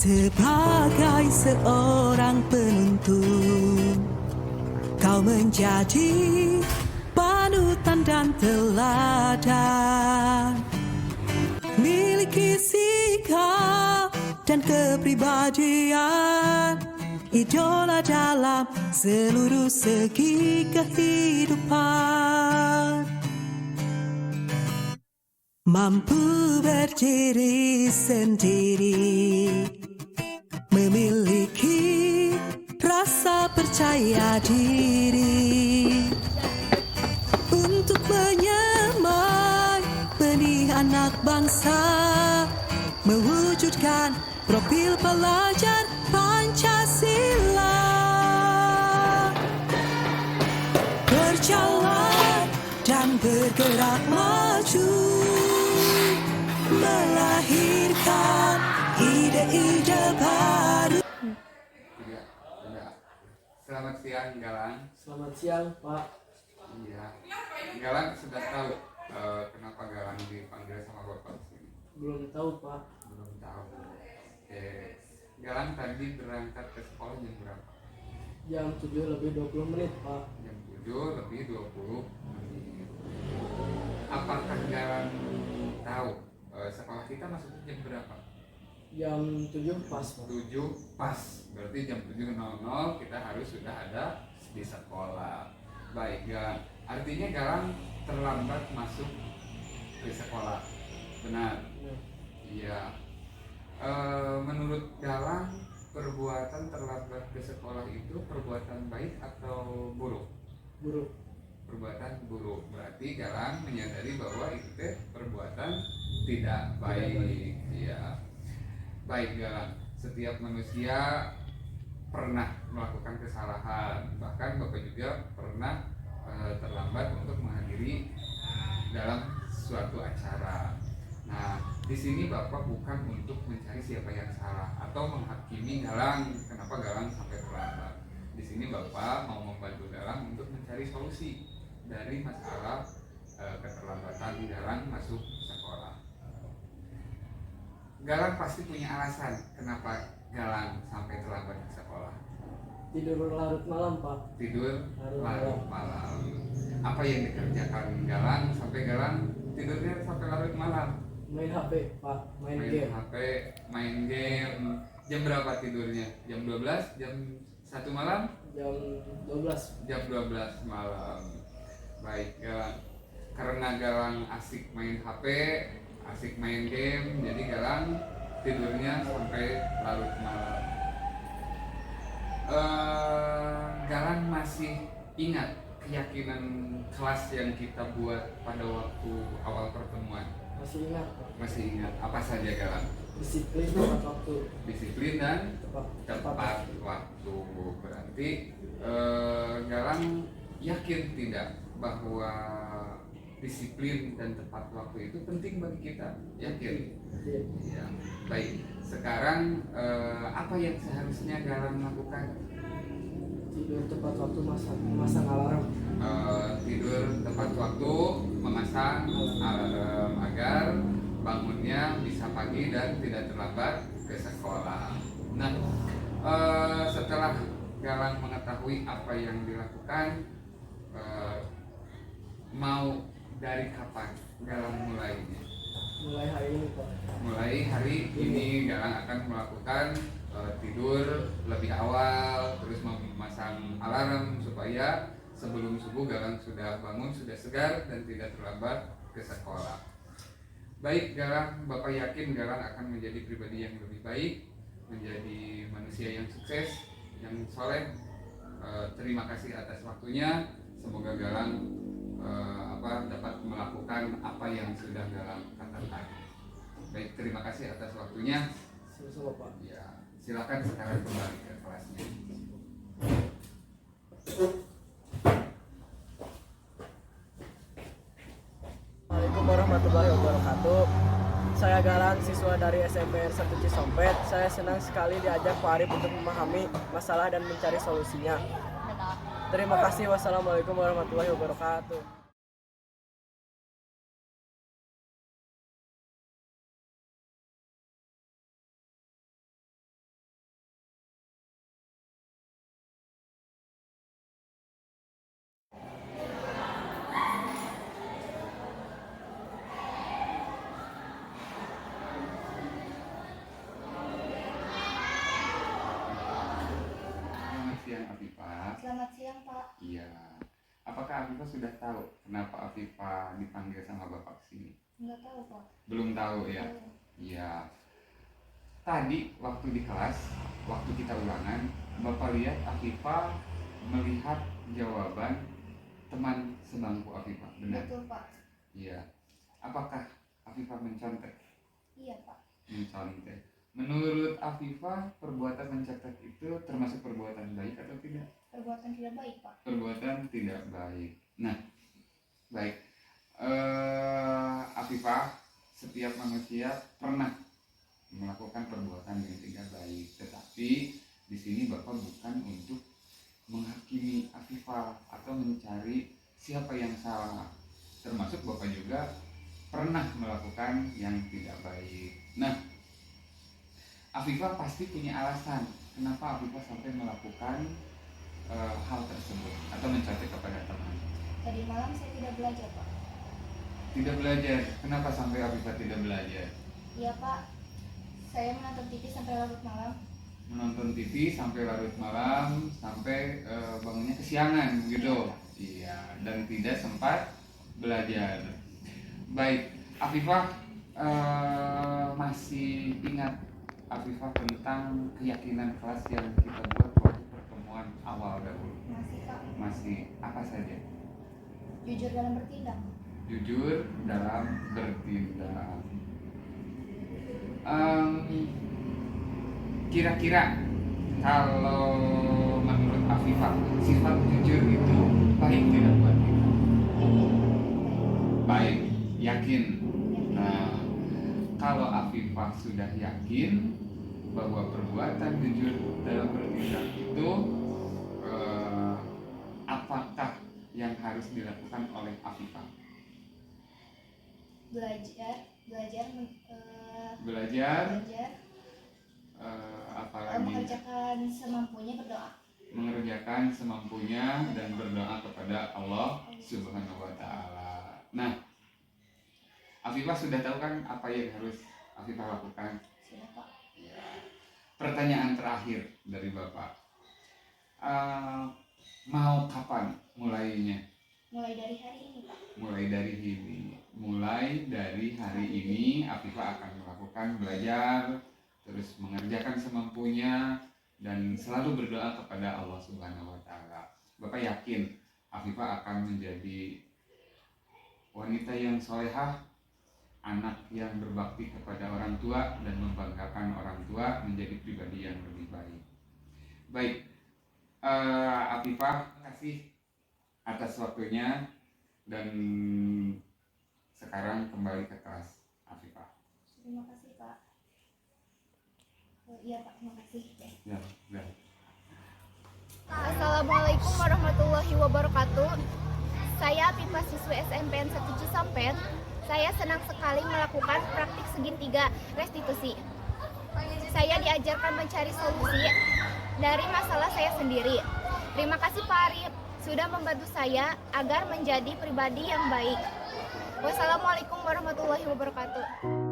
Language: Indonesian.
Sebagai seorang penuntun, kau menjadi panutan dan teladan. Miliki sikap dan kepribadian, idola dalam seluruh segi kehidupan. Mampu berdiri sendiri, memiliki rasa percaya diri untuk menyamai benih anak bangsa, mewujudkan profil pelajar Pancasila. Berjalan dan bergerak maju, melahirkan ide-ide baru. Selamat siang, Galang. Selamat siang, Pak. Iya, Galang sudah tahu kenapa Galang dipanggil sama Bapak sini? Belum tahu, Pak. Belum tahu. Oke, Galang tadi berangkat ke sekolah jam berapa? Jam 7:20, Pak. Jam 7:20 menit. Apakah Galang tahu sekolah kita masuk jam berapa? Jam 7 pas, Pak. 7 pas, berarti jam 7.00 kita harus sudah ada di sekolah. Baik, Galang. Artinya Galang terlambat masuk ke sekolah. Benar? Iya. Menurut Galang, perbuatan terlambat ke sekolah itu perbuatan baik atau buruk? Buruk. Perbuatan buruk. Berarti Galang menyadari bahwa itu perbuatan tidak baik. Iya. Baik, Galang. Setiap manusia pernah melakukan kesalahan. Bahkan Bapak juga pernah terlambat untuk menghadiri dalam suatu acara. Nah, di sini Bapak bukan untuk mencari siapa yang salah atau menghakimi Galang kenapa Galang sampai terlambat. Di sini Bapak mau membantu Galang untuk mencari solusi dari masalah keterlambatan Galang masuk sekolah. Galang pasti punya alasan kenapa Galang sampai terlambat ke sekolah. Tidur larut malam, Pak. Tidur larut malam. Apa yang dikerjakan Galang sampai Galang tidurnya sampai larut malam? Main HP, Pak. Main game. HP, main game. Jam berapa tidurnya? Jam 12? Jam 1 malam? Jam 12. Jam 12 malam. Baik, Galang. Karena Galang asik main HP, asik main game, jadi Galang tidurnya sampai larut malam. Galang masih ingat keyakinan kelas yang kita buat pada waktu awal pertemuan? Masih ingat, Pak. Masih ingat. Apa saja, Galang? Disiplin tepat waktu. Disiplin dan tepat waktu. Berarti Galang yakin tidak bahwa disiplin dan tepat waktu itu penting bagi kita? Yakin? Ya. Baik. Sekarang apa yang seharusnya Galang lakukan? Tidur tepat waktu, memasang alarm. Tidur tepat waktu, memasang alarm agar bangunnya bisa pagi dan tidak terlambat ke sekolah. Nah, setelah Galang mengetahui apa yang dilakukan, mau dari kapan Galang mulainya? Mulai hari ini, Pak. Mulai hari ini Galang akan melakukan tidur lebih awal, terus memasang alarm supaya sebelum subuh Galang sudah bangun, sudah segar dan tidak terlambat ke sekolah. Baik, Galang, Bapak yakin Galang akan menjadi pribadi yang lebih baik, menjadi manusia yang sukses, yang soleh. Terima kasih atas waktunya. Semoga Galang dapat melakukan apa yang sudah Galang katakan. Baik, terima kasih atas waktunya. Sama-sama, Pak. Ya, silakan sekarang kembali ke kelasnya. Assalamualaikum warahmatullahi wabarakatuh. Saya Galang, siswa dari SMPN 1 Cisompet. Saya senang sekali diajak Pak Arif untuk memahami masalah dan mencari solusinya. Terima kasih. Wassalamualaikum warahmatullahi wabarakatuh. siang Afifah. Selamat siang, Pak. Iya. Apakah Afifah sudah tahu kenapa Afifah dipanggil sama Bapak sini? Enggak tahu, Pak. Belum tahu ya? Tahu. Iya. Tadi waktu di kelas, waktu kita ulangan, Bapak lihat Afifah melihat jawaban teman sebangku Afifah, benar? Betul, Pak. Iya. Apakah Afifah mencontek? Iya, Pak. Mencontek. Menurut Afifah, perbuatan mencontek itu termasuk perbuatan baik atau tidak? Perbuatan tidak baik, Pak. Perbuatan tidak baik. Nah, baik. Afifah, setiap manusia pernah melakukan perbuatan yang tidak baik, tetapi di sini Bapak bukan untuk menghakimi Afifah atau mencari siapa yang salah. Termasuk Bapak juga pernah melakukan yang tidak baik. Nah, Afifah pasti punya alasan kenapa Afifah sampai melakukan hal tersebut atau mencontek kepada teman. Tadi malam saya tidak belajar, Pak. Tidak belajar. Kenapa sampai Afifah tidak belajar? Iya, Pak. Saya menonton TV sampai larut malam. Menonton TV sampai larut malam, sampai bangunnya kesiangan gitu. Iya, dan tidak sempat belajar. Baik, Afifah masih ingat Afifah tentang keyakinan kelas yang kita buat waktu pertemuan awal dahulu? Masih, Pak. Masih. Apa saja? Jujur dalam bertindak. Jujur dalam bertindak. Kira-kira kalau menurut Afifah, sifat jujur itu baik tidak buat kita? Baik, yakin. Nah, kalau Afifah sudah yakin bahwa perbuatan jujur dalam bertindak itu apakah yang harus dilakukan oleh Afifah? Belajar, apalagi mengerjakan semampunya, berdoa. mengerjakan semampunya dan berdoa kepada Allah Subhanahu wa Ta'ala. Nah, Afifah sudah tahu kan apa yang harus Afifah lakukan? Sudah, Pak. Ya. Pertanyaan terakhir dari Bapak, mau kapan mulainya? Mulai dari hari ini, Pak. Mulai dari hari ini Afifah akan melakukan belajar, terus mengerjakan semampunya, dan selalu berdoa kepada Allah Subhanahu wa Ta'ala. Bapak yakin Afifah akan menjadi wanita yang solehah, anak yang berbakti kepada orang tua dan membanggakan orang tua, menjadi pribadi yang lebih baik. Baik, Afifah, terima kasih atas waktunya, dan sekarang kembali ke kelas Afifah. Terima kasih, Pak. Iya, Pak. Terima kasih. Ya, ya. Assalamualaikum warahmatullahi wabarakatuh. Saya Afifah, siswi SMPN 1 Cisampet. Saya senang sekali melakukan praktik segitiga restitusi. Saya diajarkan mencari solusi dari masalah saya sendiri. Terima kasih Pak Arif sudah membantu saya agar menjadi pribadi yang baik. Wassalamualaikum warahmatullahi wabarakatuh.